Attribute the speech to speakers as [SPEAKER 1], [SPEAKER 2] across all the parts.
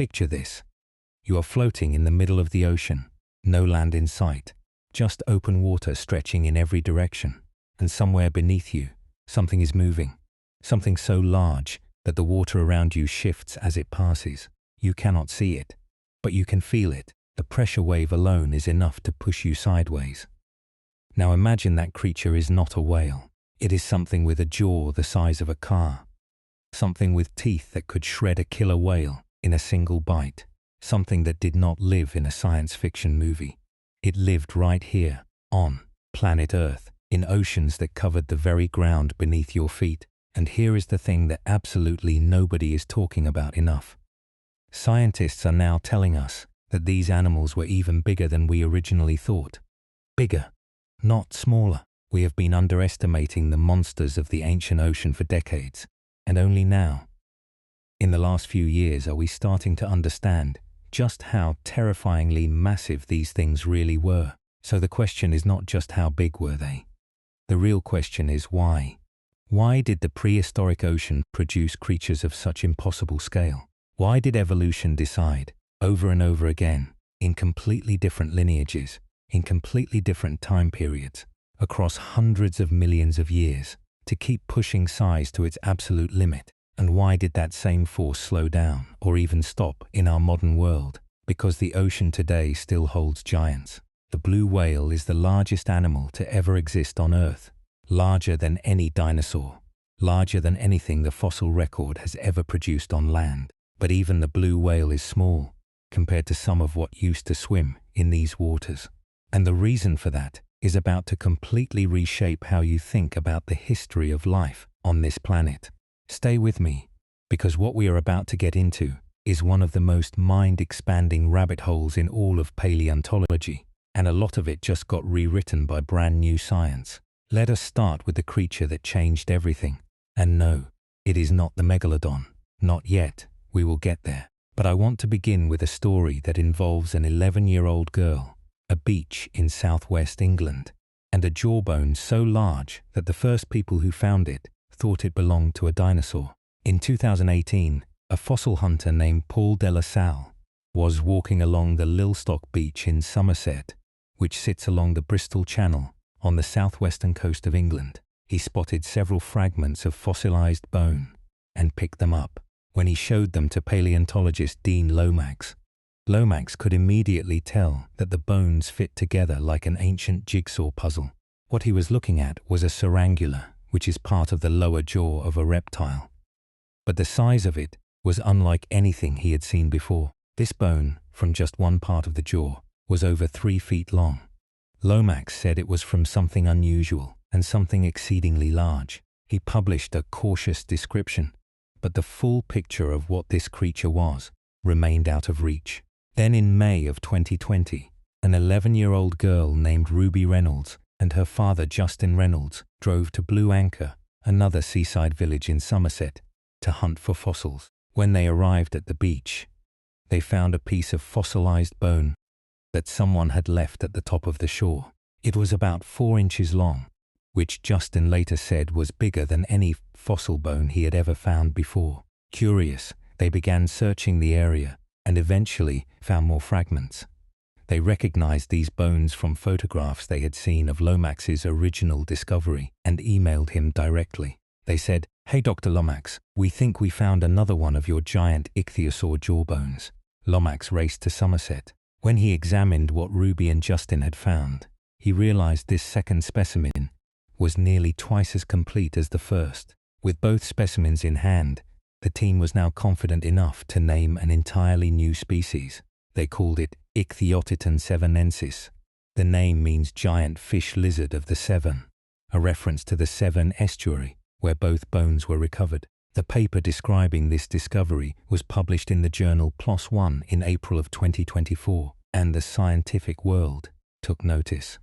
[SPEAKER 1] Picture this. You are floating in the middle of the ocean, no land in sight, just open water stretching in every direction, and somewhere beneath you, something is moving, something so large that the water around you shifts as it passes. You cannot see it, but you can feel it. The pressure wave alone is enough to push you sideways. Now imagine that creature is not a whale. It is something with a jaw the size of a car, something with teeth that could shred a killer whale in a single bite, something that did not live in a science fiction movie. It lived right here, on planet Earth, in oceans that covered the very ground beneath your feet. And here is the thing that absolutely nobody is talking about enough. Scientists are now telling us that these animals were even bigger than we originally thought. Bigger, not smaller. We have been underestimating the monsters of the ancient ocean for decades, and only now, in the last few years, are we starting to understand just how terrifyingly massive these things really were. So the question is not just how big were they. The real question is why. Why did the prehistoric ocean produce creatures of such impossible scale? Why did evolution decide, over and over again, in completely different lineages, in completely different time periods, across hundreds of millions of years, to keep pushing size to its absolute limit? And why did that same force slow down, or even stop, in our modern world? Because the ocean today still holds giants. The blue whale is the largest animal to ever exist on Earth. Larger than any dinosaur, larger than anything the fossil record has ever produced on land. But even the blue whale is small compared to some of what used to swim in these waters. And the reason for that is about to completely reshape how you think about the history of life on this planet. Stay with me, because what we are about to get into is one of the most mind-expanding rabbit holes in all of paleontology, and a lot of it just got rewritten by brand new science. Let us start with the creature that changed everything. And no, it is not the megalodon. Not yet. We will get there. But I want to begin with a story that involves an 11-year-old girl, a beach in southwest England, and a jawbone so large that the first people who found it thought it belonged to a dinosaur. In 2018, a fossil hunter named Paul de la Salle was walking along the Lilstock Beach in Somerset, which sits along the Bristol Channel on the southwestern coast of England. He spotted several fragments of fossilized bone and picked them up. When he showed them to paleontologist Dean Lomax, Lomax could immediately tell that the bones fit together like an ancient jigsaw puzzle. What he was looking at was a cerangula, which is part of the lower jaw of a reptile. But the size of it was unlike anything he had seen before. This bone, from just one part of the jaw, was over 3 feet long. Lomax said it was from something unusual and something exceedingly large. He published a cautious description, but the full picture of what this creature was remained out of reach. Then in May of 2020, an 11-year-old girl named Ruby Reynolds and her father Justin Reynolds drove to Blue Anchor, another seaside village in Somerset, to hunt for fossils. When they arrived at the beach, they found a piece of fossilized bone that someone had left at the top of the shore. It was about 4 inches long, which Justin later said was bigger than any fossil bone he had ever found before. Curious, they began searching the area and eventually found more fragments. They recognized these bones from photographs they had seen of Lomax's original discovery and emailed him directly. They said, "Hey Dr. Lomax, we think we found another one of your giant ichthyosaur jawbones." Lomax raced to Somerset. When he examined what Ruby and Justin had found, he realized this second specimen was nearly twice as complete as the first. With both specimens in hand, the team was now confident enough to name an entirely new species. They called it Ichthyotitan severnensis. The name means giant fish lizard of the Severn, a reference to the Severn estuary, where both bones were recovered. The paper describing this discovery was published in the journal PLOS ONE in April of 2024, and the scientific world took notice.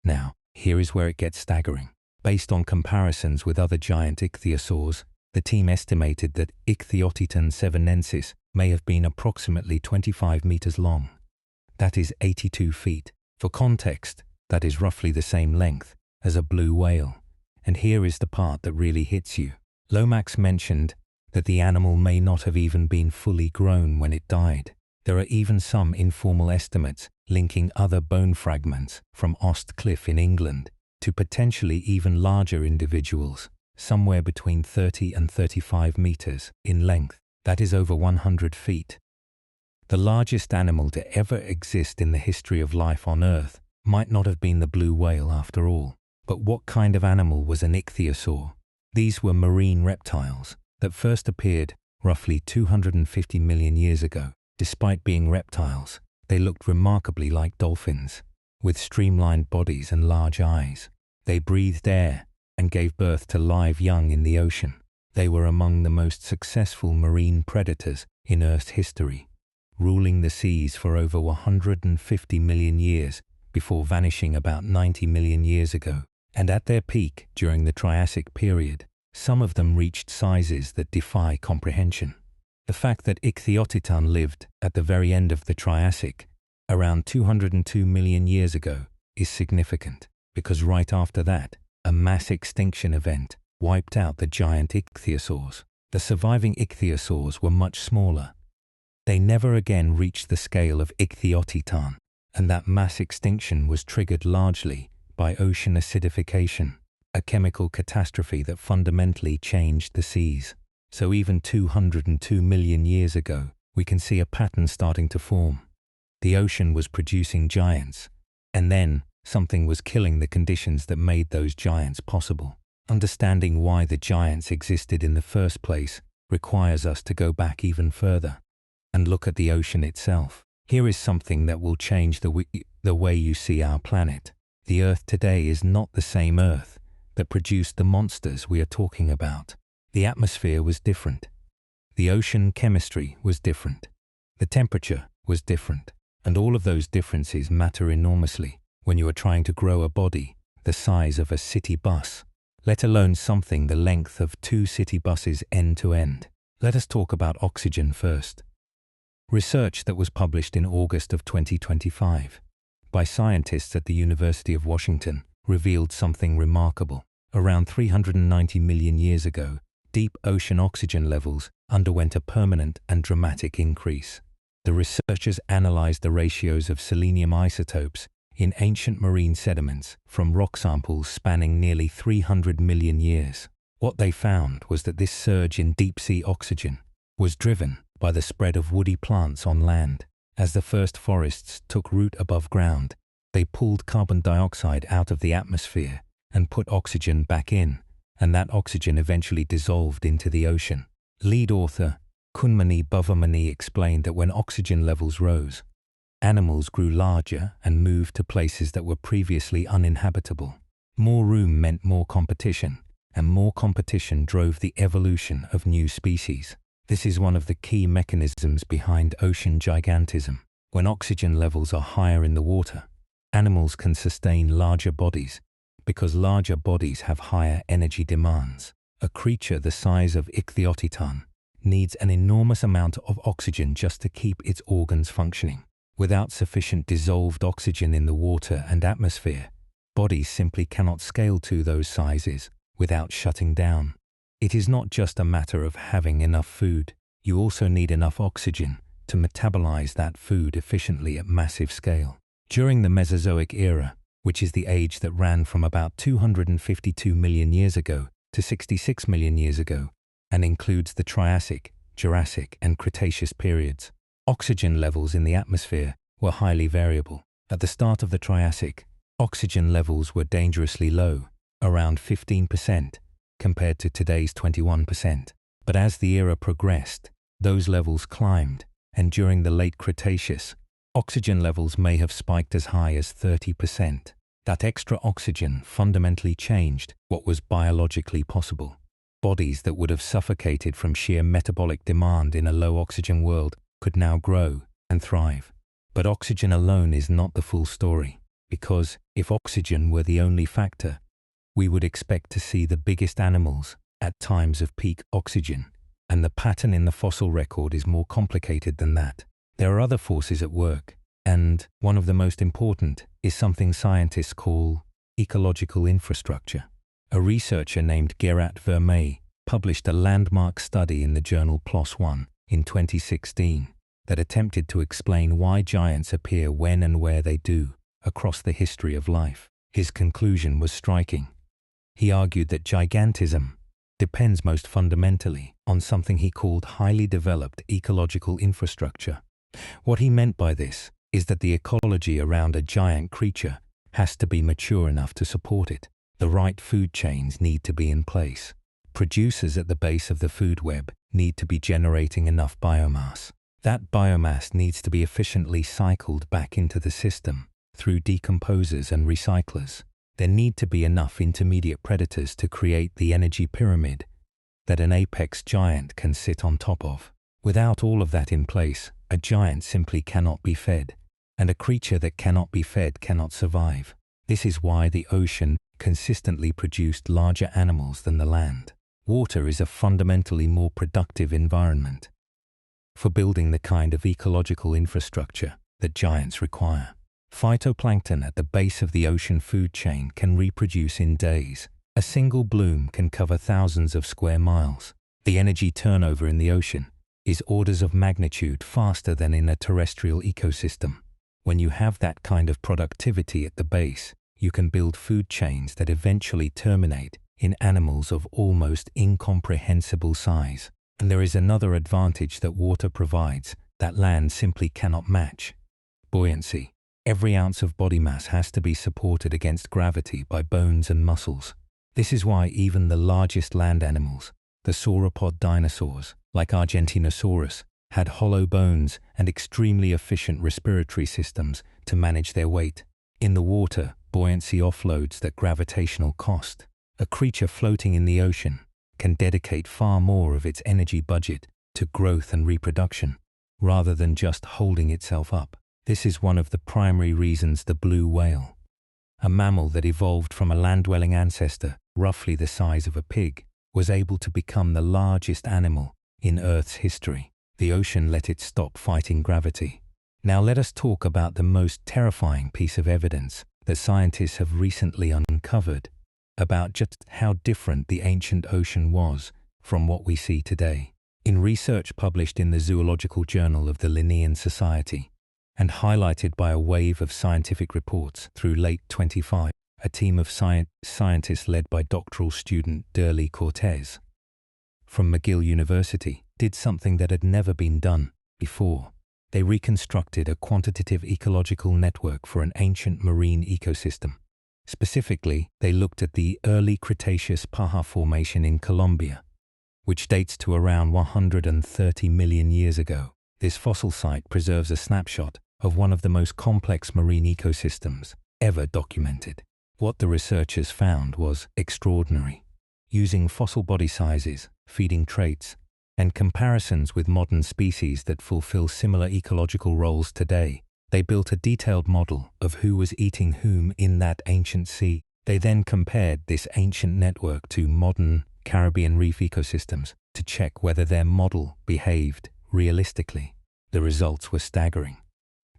[SPEAKER 1] Now, here is where it gets staggering. Based on comparisons with other giant ichthyosaurs, the team estimated that Ichthyotitan severnensis may have been approximately 25 meters long. That is 82 feet. For context, that is roughly the same length as a blue whale. And here is the part that really hits you. Lomax mentioned that the animal may not have even been fully grown when it died. There are even some informal estimates linking other bone fragments from Ost Cliff in England to potentially even larger individuals, somewhere between 30 and 35 meters in length. That is over 100 feet. The largest animal to ever exist in the history of life on Earth might not have been the blue whale after all. But what kind of animal was an ichthyosaur? These were marine reptiles that first appeared roughly 250 million years ago. Despite being reptiles, they looked remarkably like dolphins, with streamlined bodies and large eyes. They breathed air and gave birth to live young in the ocean. They were among the most successful marine predators in Earth's history, ruling the seas for over 150 million years before vanishing about 90 million years ago. And at their peak during the Triassic period, some of them reached sizes that defy comprehension. The fact that Ichthyotitan lived at the very end of the Triassic, around 202 million years ago, is significant, because right after that, a mass extinction event wiped out the giant ichthyosaurs. The surviving ichthyosaurs were much smaller. They never again reached the scale of Ichthyotitan, and that mass extinction was triggered largely by ocean acidification, a chemical catastrophe that fundamentally changed the seas. So even 202 million years ago, we can see a pattern starting to form. The ocean was producing giants, and then something was killing the conditions that made those giants possible. Understanding why the giants existed in the first place requires us to go back even further and look at the ocean itself. Here is something that will change the way you see our planet. The Earth today is not the same Earth that produced the monsters we are talking about. The atmosphere was different. The ocean chemistry was different. The temperature was different. And all of those differences matter enormously when you are trying to grow a body the size of a city bus, let alone something the length of 2 city buses end to end. Let us talk about oxygen first. Research that was published in August of 2025 by scientists at the University of Washington revealed something remarkable. Around 390 million years ago, deep ocean oxygen levels underwent a permanent and dramatic increase. The researchers analyzed the ratios of selenium isotopes in ancient marine sediments from rock samples spanning nearly 300 million years. What they found was that this surge in deep-sea oxygen was driven by the spread of woody plants on land. As the first forests took root above ground, they pulled carbon dioxide out of the atmosphere and put oxygen back in, and that oxygen eventually dissolved into the ocean. Lead author Kunmani Bhavamani explained that when oxygen levels rose, animals grew larger and moved to places that were previously uninhabitable. More room meant more competition, and more competition drove the evolution of new species. This is one of the key mechanisms behind ocean gigantism. When oxygen levels are higher in the water, animals can sustain larger bodies because larger bodies have higher energy demands. A creature the size of Ichthyotitan needs an enormous amount of oxygen just to keep its organs functioning. Without sufficient dissolved oxygen in the water and atmosphere, bodies simply cannot scale to those sizes without shutting down. It is not just a matter of having enough food. You also need enough oxygen to metabolize that food efficiently at massive scale. During the Mesozoic era, which is the age that ran from about 252 million years ago to 66 million years ago, and includes the Triassic, Jurassic, and Cretaceous periods, oxygen levels in the atmosphere were highly variable. At the start of the Triassic, oxygen levels were dangerously low, around 15%, compared to today's 21%. But as the era progressed, those levels climbed, and during the late Cretaceous, oxygen levels may have spiked as high as 30%. That extra oxygen fundamentally changed what was biologically possible. Bodies that would have suffocated from sheer metabolic demand in a low-oxygen world could now grow and thrive. But oxygen alone is not the full story, because if oxygen were the only factor, we would expect to see the biggest animals at times of peak oxygen, and the pattern in the fossil record is more complicated than that. There are other forces at work, and one of the most important is something scientists call ecological infrastructure. A researcher named Gerard Vermeij published a landmark study in the journal PLOS One in 2016 that attempted to explain why giants appear when and where they do across the history of life. His conclusion was striking. He argued that gigantism depends most fundamentally on something he called highly developed ecological infrastructure. What he meant by this is that the ecology around a giant creature has to be mature enough to support it. The right food chains need to be in place. Producers at the base of the food web need to be generating enough biomass. That biomass needs to be efficiently cycled back into the system through decomposers and recyclers. There need to be enough intermediate predators to create the energy pyramid that an apex giant can sit on top of. Without all of that in place, a giant simply cannot be fed, and a creature that cannot be fed cannot survive. This is why the ocean consistently produced larger animals than the land. Water is a fundamentally more productive environment for building the kind of ecological infrastructure that giants require. Phytoplankton at the base of the ocean food chain can reproduce in days. A single bloom can cover thousands of square miles. The energy turnover in the ocean is orders of magnitude faster than in a terrestrial ecosystem. When you have that kind of productivity at the base, you can build food chains that eventually terminate in animals of almost incomprehensible size. And there is another advantage that water provides that land simply cannot match: buoyancy. Every ounce of body mass has to be supported against gravity by bones and muscles. This is why even the largest land animals, the sauropod dinosaurs, like Argentinosaurus, had hollow bones and extremely efficient respiratory systems to manage their weight. In the water, buoyancy offloads that gravitational cost. A creature floating in the ocean can dedicate far more of its energy budget to growth and reproduction, rather than just holding itself up. This is one of the primary reasons the blue whale, a mammal that evolved from a land-dwelling ancestor roughly the size of a pig, was able to become the largest animal in Earth's history. The ocean let it stop fighting gravity. Now let us talk about the most terrifying piece of evidence that scientists have recently uncovered about just how different the ancient ocean was from what we see today. In research published in the Zoological Journal of the Linnean Society and highlighted by a wave of scientific reports through late 25, a team of scientists led by doctoral student Durley Cortez from McGill University did something that had never been done before. They reconstructed a quantitative ecological network for an ancient marine ecosystem. Specifically, they looked at the early Cretaceous Paja Formation in Colombia, which dates to around 130 million years ago. This fossil site preserves a snapshot of one of the most complex marine ecosystems ever documented. What the researchers found was extraordinary. Using fossil body sizes, feeding traits, and comparisons with modern species that fulfill similar ecological roles today, they built a detailed model of who was eating whom in that ancient sea. They then compared this ancient network to modern Caribbean reef ecosystems to check whether their model behaved realistically. The results were staggering.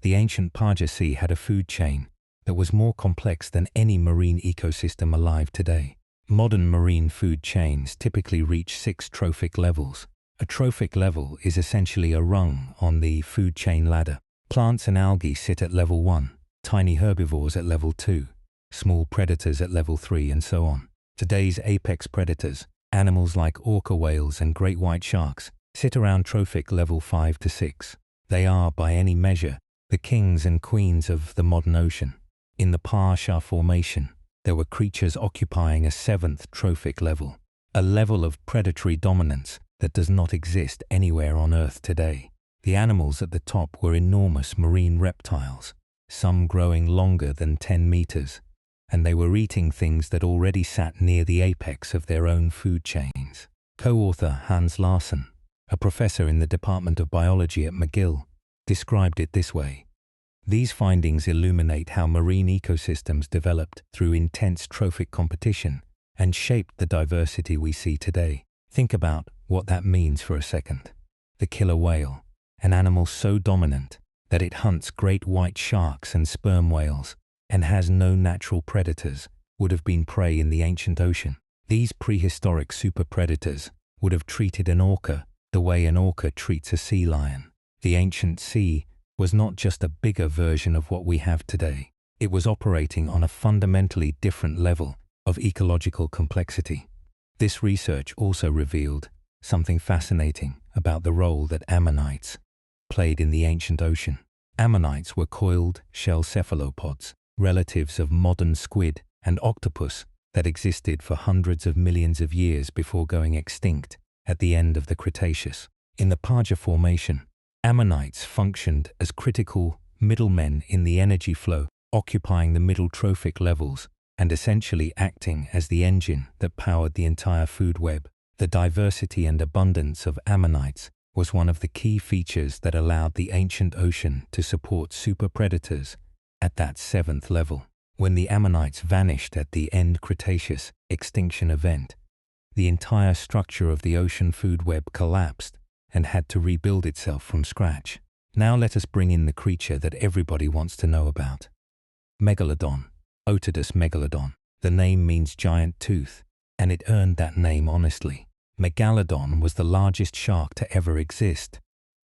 [SPEAKER 1] The ancient Paja Sea had a food chain that was more complex than any marine ecosystem alive today. Modern marine food chains typically reach 6 trophic levels. A trophic level is essentially a rung on the food chain ladder. Plants and algae sit at level 1, tiny herbivores at level 2, small predators at level 3, and so on. Today's apex predators, animals like orca whales and great white sharks, sit around trophic level 5 to 6. They are, by any measure, the kings and queens of the modern ocean. In the Paja Formation, there were creatures occupying a 7th trophic level, a level of predatory dominance that does not exist anywhere on Earth today. The animals at the top were enormous marine reptiles, some growing longer than 10 meters, and they were eating things that already sat near the apex of their own food chains. Co-author Hans Larsen, a professor in the Department of Biology at McGill, described it this way: "These findings illuminate how marine ecosystems developed through intense trophic competition and shaped the diversity we see today." Think about what that means for a second. The killer whale, an animal so dominant that it hunts great white sharks and sperm whales and has no natural predators, would have been prey in the ancient ocean. These prehistoric superpredators would have treated an orca the way an orca treats a sea lion. The ancient sea was not just a bigger version of what we have today. It was operating on a fundamentally different level of ecological complexity. This research also revealed something fascinating about the role that ammonites played in the ancient ocean. Ammonites were coiled shell cephalopods, relatives of modern squid and octopus that existed for hundreds of millions of years before going extinct at the end of the Cretaceous. In the Paja Formation, ammonites functioned as critical middlemen in the energy flow, occupying the middle trophic levels and essentially acting as the engine that powered the entire food web. The diversity and abundance of ammonites was one of the key features that allowed the ancient ocean to support superpredators at that 7th level. When the ammonites vanished at the end Cretaceous extinction event, the entire structure of the ocean food web collapsed and had to rebuild itself from scratch. Now let us bring in the creature that everybody wants to know about. Megalodon. Otodus megalodon. The name means giant tooth, and it earned that name honestly. Megalodon was the largest shark to ever exist,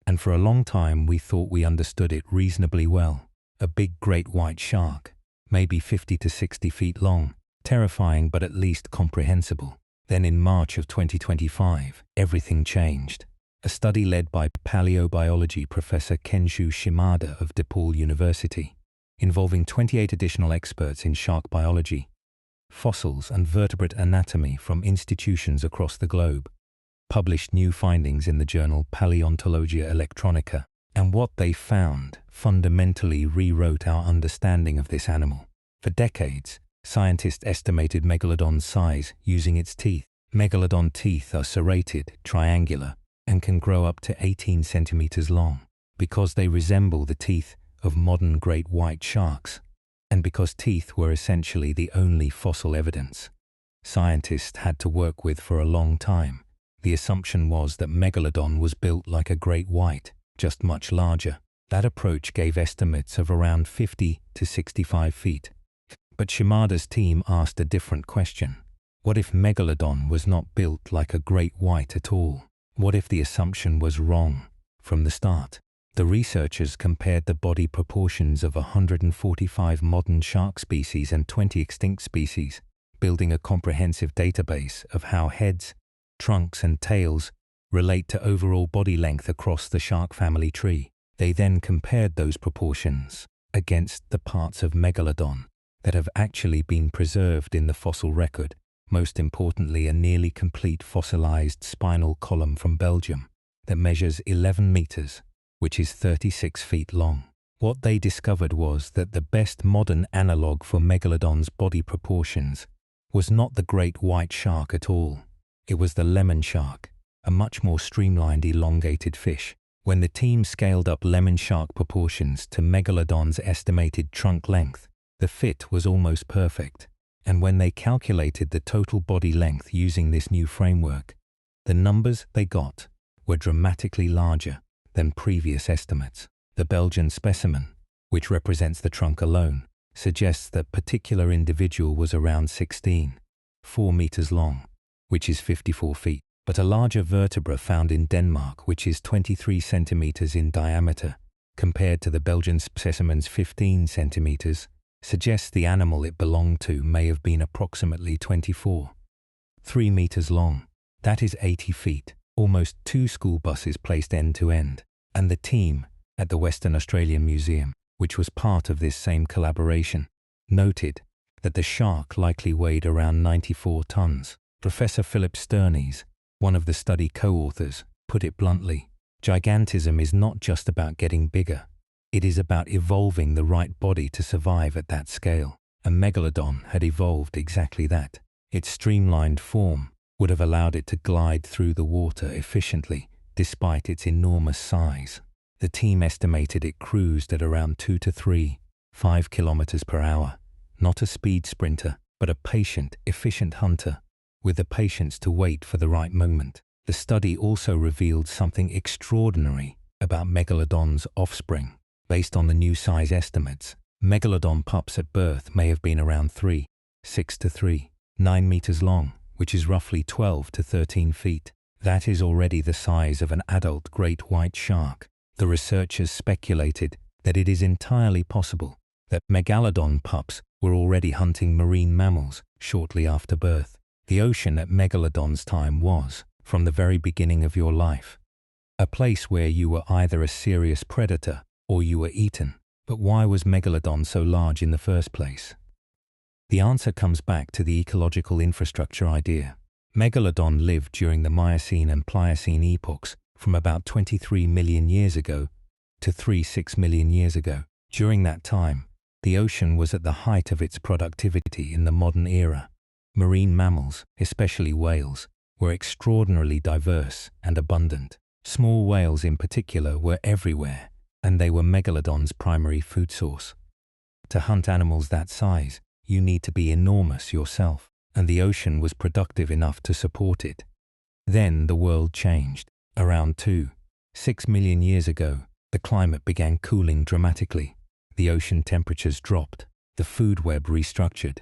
[SPEAKER 1] and for a long time we thought we understood it reasonably well. A big great white shark, maybe 50 to 60 feet long, terrifying but at least comprehensible. Then in March of 2025, everything changed. A study led by paleobiology professor Kenshu Shimada of DePaul University, involving 28 additional experts in shark biology, fossils and vertebrate anatomy from institutions across the globe, published new findings in the journal Paleontologia Electronica, and what they found fundamentally rewrote our understanding of this animal. For decades, scientists estimated Megalodon's size using its teeth. Megalodon teeth are serrated, triangular, and can grow up to 18 centimeters long. Because they resemble the teeth of modern great white sharks, and because teeth were essentially the only fossil evidence scientists had to work with for a long time, the assumption was that Megalodon was built like a great white, just much larger. That approach gave estimates of around 50 to 65 feet. But Shimada's team asked a different question. What if Megalodon was not built like a great white at all? What if the assumption was wrong from the start? The researchers compared the body proportions of 145 modern shark species and 20 extinct species, building a comprehensive database of how heads, trunks, and tails relate to overall body length across the shark family tree. They then compared those proportions against the parts of Megalodon that have actually been preserved in the fossil record, most importantly a nearly complete fossilized spinal column from Belgium that measures 11 meters, which is 36 feet long. What they discovered was that the best modern analog for Megalodon's body proportions was not the great white shark at all. It was the lemon shark, a much more streamlined, elongated fish. When the team scaled up lemon shark proportions to Megalodon's estimated trunk length, the fit was almost perfect. And when they calculated the total body length using this new framework, the numbers they got were dramatically larger than previous estimates. The Belgian specimen, which represents the trunk alone, suggests that particular individual was around 4 meters long, which is 54 feet. But a larger vertebra found in Denmark, which is 23 centimeters in diameter, compared to the Belgian specimen's 15 centimeters, suggests the animal it belonged to may have been approximately 3 meters long. That is 80 feet, almost 2 school buses placed end to end. And the team at the Western Australian Museum, which was part of this same collaboration, noted that the shark likely weighed around 94 tons. Professor Philip Sternes, one of the study co-authors, put it bluntly: gigantism is not just about getting bigger. It is about evolving the right body to survive at that scale. And Megalodon had evolved exactly that. Its streamlined form would have allowed it to glide through the water efficiently, despite its enormous size. The team estimated it cruised at around 2 to 5 kilometers per hour, not a speed sprinter, but a patient, efficient hunter, with the patience to wait for the right moment. The study also revealed something extraordinary about Megalodon's offspring. Based on the new size estimates, Megalodon pups at birth may have been around 6 to 9 meters long, which is roughly 12 to 13 feet. That is already the size of an adult great white shark. The researchers speculated that it is entirely possible that megalodon pups were already hunting marine mammals shortly after birth. The ocean at megalodon's time was, from the very beginning of your life, a place where you were either a serious predator or you were eaten. But why was megalodon so large in the first place? The answer comes back to the ecological infrastructure idea. Megalodon lived during the Miocene and Pliocene epochs from about 23 million years ago to 3-6 million years ago. During that time, the ocean was at the height of its productivity in the modern era. Marine mammals, especially whales, were extraordinarily diverse and abundant. Small whales in particular were everywhere, and they were megalodon's primary food source. To hunt animals that size, you need to be enormous yourself, and the ocean was productive enough to support it. Then the world changed. Around 2-6 million years ago, the climate began cooling dramatically. The ocean temperatures dropped. The food web restructured.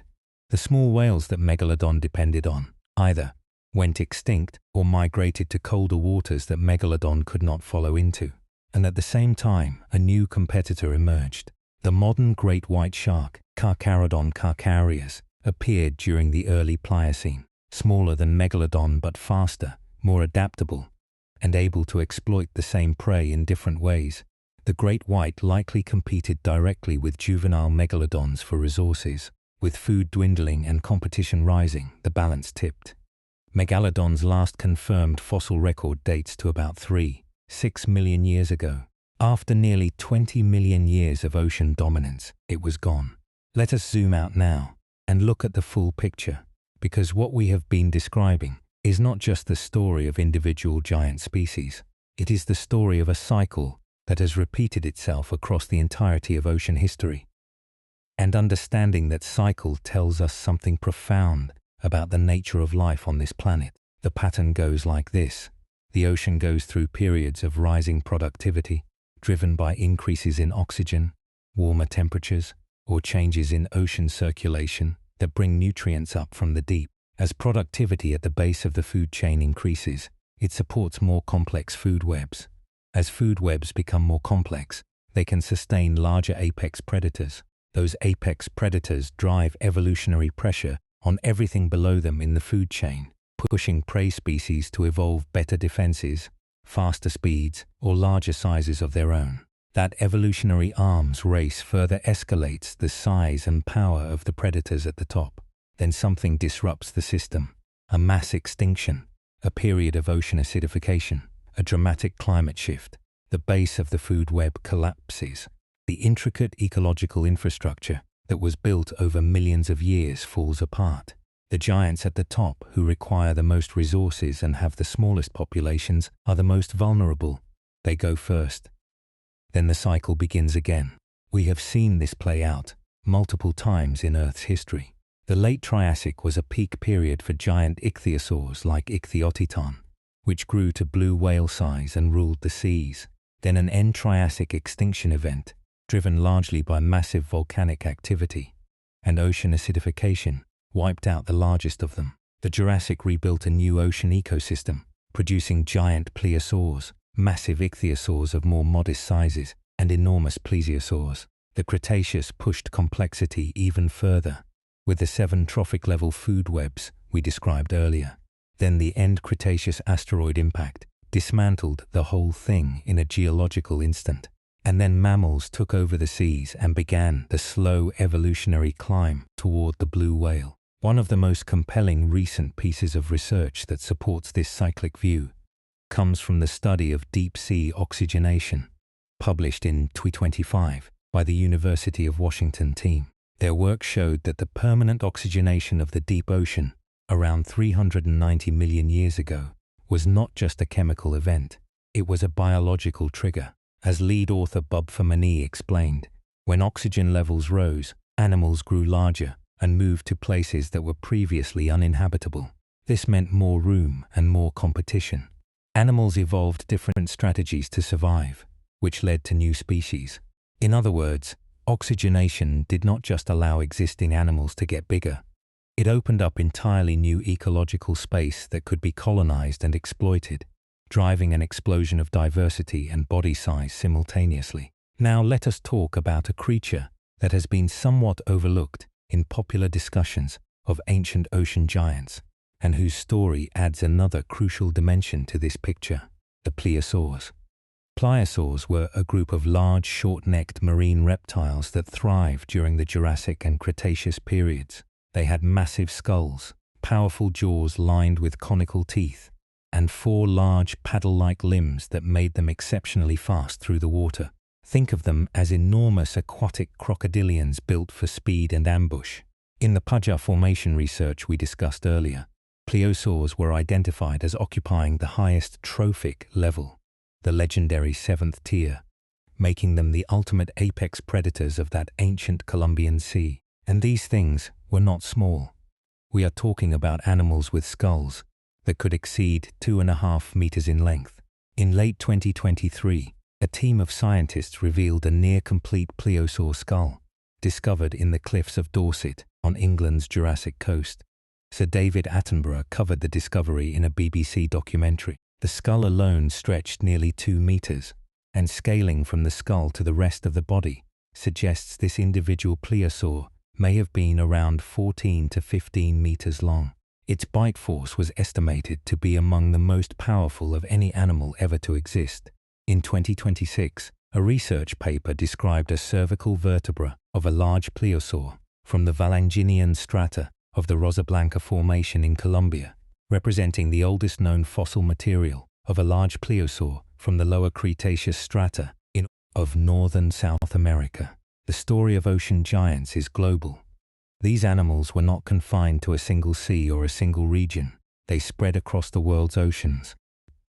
[SPEAKER 1] The small whales that megalodon depended on either went extinct or migrated to colder waters that megalodon could not follow into. And at the same time, a new competitor emerged. The modern great white shark, Carcharodon carcharias, appeared during the early Pliocene, smaller than megalodon but faster, more adaptable, and able to exploit the same prey in different ways. The great white likely competed directly with juvenile megalodons for resources. With food dwindling and competition rising, the balance tipped. Megalodon's last confirmed fossil record dates to about 3-6 million years ago. After nearly 20 million years of ocean dominance, it was gone. Let us zoom out now and look at the full picture, because what we have been describing is not just the story of individual giant species. It is the story of a cycle that has repeated itself across the entirety of ocean history. And understanding that cycle tells us something profound about the nature of life on this planet. The pattern goes like this. The ocean goes through periods of rising productivity, driven by increases in oxygen, warmer temperatures, or changes in ocean circulation that bring nutrients up from the deep. As productivity at the base of the food chain increases, it supports more complex food webs. As food webs become more complex, they can sustain larger apex predators. Those apex predators drive evolutionary pressure on everything below them in the food chain, pushing prey species to evolve better defenses, faster speeds, or larger sizes of their own. That evolutionary arms race further escalates the size and power of the predators at the top. Then something disrupts the system. A mass extinction, a period of ocean acidification, a dramatic climate shift. The base of the food web collapses. The intricate ecological infrastructure that was built over millions of years falls apart. The giants at the top, who require the most resources and have the smallest populations, are the most vulnerable. They go first. Then the cycle begins again. We have seen this play out multiple times in Earth's history. The late Triassic was a peak period for giant ichthyosaurs like Ichthyotitan, which grew to blue whale size and ruled the seas. Then an end Triassic extinction event, driven largely by massive volcanic activity and ocean acidification, wiped out the largest of them. The Jurassic rebuilt a new ocean ecosystem, producing giant plesiosaurs, massive ichthyosaurs of more modest sizes, and enormous plesiosaurs. The Cretaceous pushed complexity even further, with the 7 trophic-level food webs we described earlier. Then the end Cretaceous asteroid impact dismantled the whole thing in a geological instant. And then mammals took over the seas and began the slow evolutionary climb toward the blue whale. One of the most compelling recent pieces of research that supports this cyclic view comes from the study of deep-sea oxygenation, published in 2025 by the University of Washington team. Their work showed that the permanent oxygenation of the deep ocean around 390 million years ago was not just a chemical event, it was a biological trigger. As lead author Bob Fermani explained, when oxygen levels rose, animals grew larger and moved to places that were previously uninhabitable. This meant more room and more competition. Animals evolved different strategies to survive, which led to new species. In other words, oxygenation did not just allow existing animals to get bigger, It opened up entirely new ecological space that could be colonized and exploited, driving an explosion of diversity and body size simultaneously. Now let us talk about a creature that has been somewhat overlooked in popular discussions of ancient ocean giants, and whose story adds another crucial dimension to this picture: the plesiosaurs. Pliosaurs were a group of large, short-necked marine reptiles that thrived during the Jurassic and Cretaceous periods. They had massive skulls, powerful jaws lined with conical teeth, and 4 large paddle-like limbs that made them exceptionally fast through the water. Think of them as enormous aquatic crocodilians built for speed and ambush. In the Paja Formation research we discussed earlier, plesiosaurs were identified as occupying the highest trophic level, the legendary 7th tier, making them the ultimate apex predators of that ancient Columbian sea. And these things were not small. We are talking about animals with skulls that could exceed 2.5 meters in length. In late 2023, a team of scientists revealed a near-complete plesiosaur skull, discovered in the cliffs of Dorset on England's Jurassic coast. Sir David Attenborough covered the discovery in a BBC documentary. The skull alone stretched nearly 2 meters, and scaling from the skull to the rest of the body suggests this individual plesiosaur may have been around 14 to 15 meters long. Its bite force was estimated to be among the most powerful of any animal ever to exist. In 2026, a research paper described a cervical vertebra of a large plesiosaur from the Valanginian strata of the Rosa Blanca Formation in Colombia, representing the oldest known fossil material of a large plesiosaur from the lower Cretaceous strata of northern South America. The story of ocean giants is global. These animals were not confined to a single sea or a single region. They spread across the world's oceans,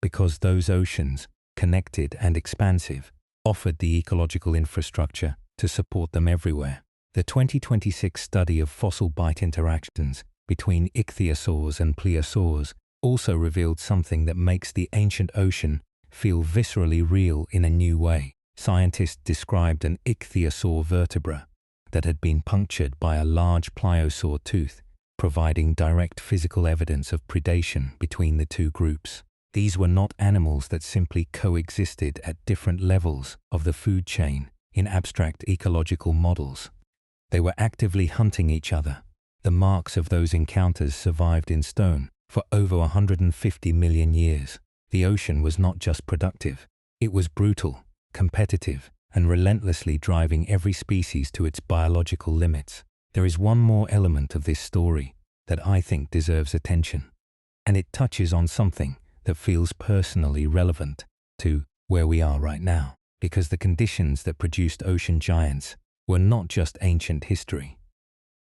[SPEAKER 1] because those oceans, connected and expansive, offered the ecological infrastructure to support them everywhere. The 2026 study of fossil bite interactions between ichthyosaurs and plesiosaurs also revealed something that makes the ancient ocean feel viscerally real in a new way. Scientists described an ichthyosaur vertebra that had been punctured by a large pliosaur tooth, providing direct physical evidence of predation between the two groups. These were not animals that simply coexisted at different levels of the food chain in abstract ecological models. They were actively hunting each other. The marks of those encounters survived in stone for over 150 million years. The ocean was not just productive, it was brutal, competitive, and relentlessly driving every species to its biological limits. There is one more element of this story that I think deserves attention, and it touches on something that feels personally relevant to where we are right now, because the conditions that produced ocean giants were not just ancient history.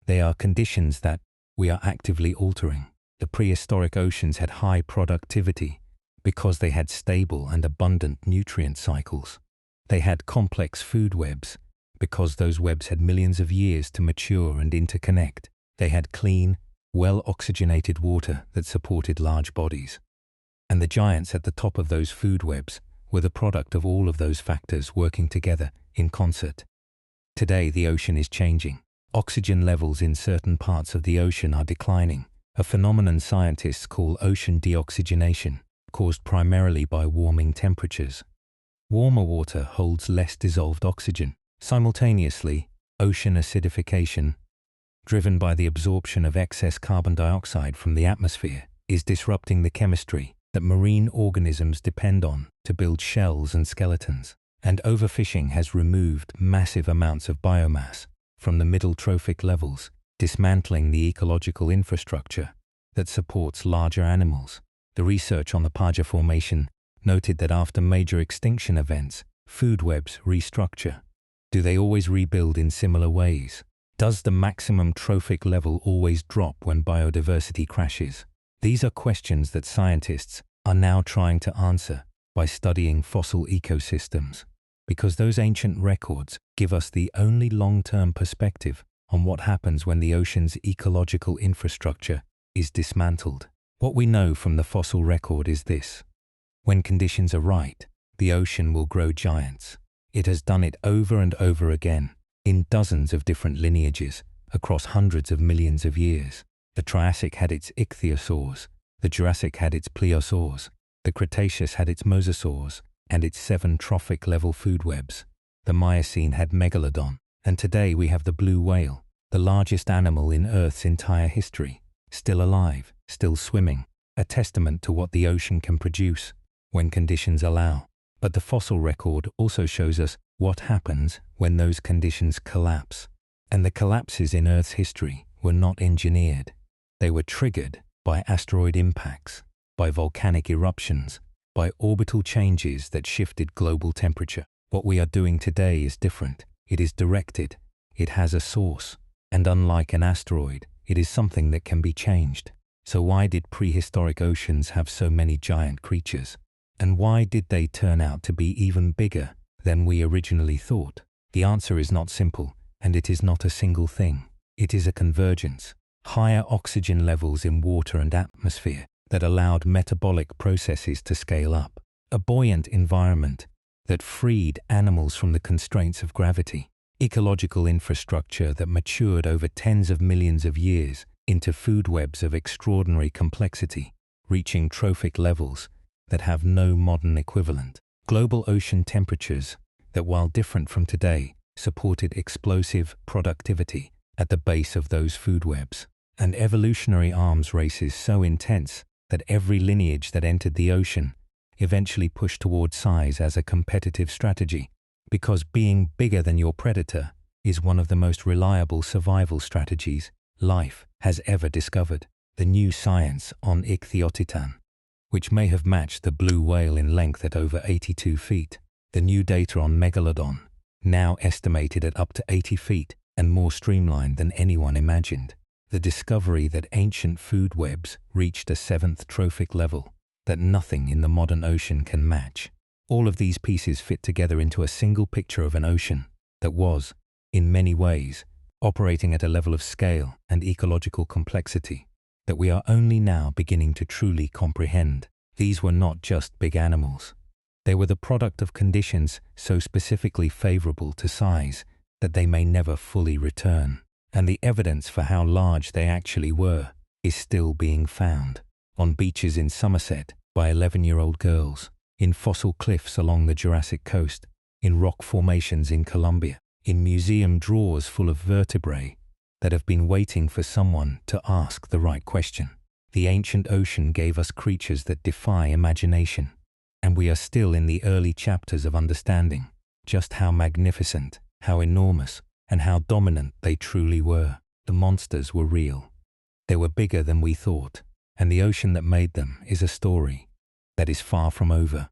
[SPEAKER 1] They are conditions that we are actively altering. The prehistoric oceans had high productivity because they had stable and abundant nutrient cycles. They had complex food webs because those webs had millions of years to mature and interconnect. They had clean, well-oxygenated water that supported large bodies. And the giants at the top of those food webs were the product of all of those factors working together in concert. Today, the ocean is changing. Oxygen levels in certain parts of the ocean are declining, a phenomenon scientists call ocean deoxygenation, caused primarily by warming temperatures. Warmer water holds less dissolved oxygen. Simultaneously, ocean acidification, driven by the absorption of excess carbon dioxide from the atmosphere, is disrupting the chemistry that marine organisms depend on to build shells and skeletons. And overfishing has removed massive amounts of biomass from the middle trophic levels, dismantling the ecological infrastructure that supports larger animals. The research on the Paja Formation noted that after major extinction events, food webs restructure. Do they always rebuild in similar ways? Does the maximum trophic level always drop when biodiversity crashes? These are questions that scientists are now trying to answer by studying fossil ecosystems, because those ancient records give us the only long-term perspective on what happens when the ocean's ecological infrastructure is dismantled. What we know from the fossil record is this: when conditions are right, the ocean will grow giants. It has done it over and over again, in dozens of different lineages, across hundreds of millions of years. The Triassic had its ichthyosaurs, the Jurassic had its plesiosaurs, the Cretaceous had its mosasaurs and its 7 trophic-level food webs. The Miocene had megalodon, and today we have the blue whale, the largest animal in Earth's entire history, still alive, still swimming, a testament to what the ocean can produce when conditions allow. But the fossil record also shows us what happens when those conditions collapse. And the collapses in Earth's history were not engineered. They were triggered by asteroid impacts, by volcanic eruptions, by orbital changes that shifted global temperature. What we are doing today is different. It is directed. It has a source. And unlike an asteroid, it is something that can be changed. So why did prehistoric oceans have so many giant creatures? And why did they turn out to be even bigger than we originally thought? The answer is not simple, and it is not a single thing. It is a convergence. Higher oxygen levels in water and atmosphere that allowed metabolic processes to scale up. A buoyant environment that freed animals from the constraints of gravity. Ecological infrastructure that matured over tens of millions of years into food webs of extraordinary complexity, reaching trophic levels that have no modern equivalent. Global ocean temperatures that, while different from today, supported explosive productivity at the base of those food webs. And evolutionary arms races so intense that every lineage that entered the ocean eventually pushed toward size as a competitive strategy, because being bigger than your predator is one of the most reliable survival strategies life has ever discovered. The new science on Ichthyotitan, which may have matched the blue whale in length at over 82 feet. The new data on Megalodon, now estimated at up to 80 feet and more streamlined than anyone imagined. The discovery that ancient food webs reached a 7th trophic level that nothing in the modern ocean can match. All of these pieces fit together into a single picture of an ocean that was, in many ways, operating at a level of scale and ecological complexity that we are only now beginning to truly comprehend. These were not just big animals. They were the product of conditions so specifically favorable to size that they may never fully return. And the evidence for how large they actually were is still being found. On beaches in Somerset by 11-year-old girls, in fossil cliffs along the Jurassic coast, in rock formations in Colombia, in museum drawers full of vertebrae that have been waiting for someone to ask the right question. The ancient ocean gave us creatures that defy imagination, and we are still in the early chapters of understanding just how magnificent, how enormous, and how dominant they truly were. The monsters were real. They were bigger than we thought, and the ocean that made them is a story that is far from over.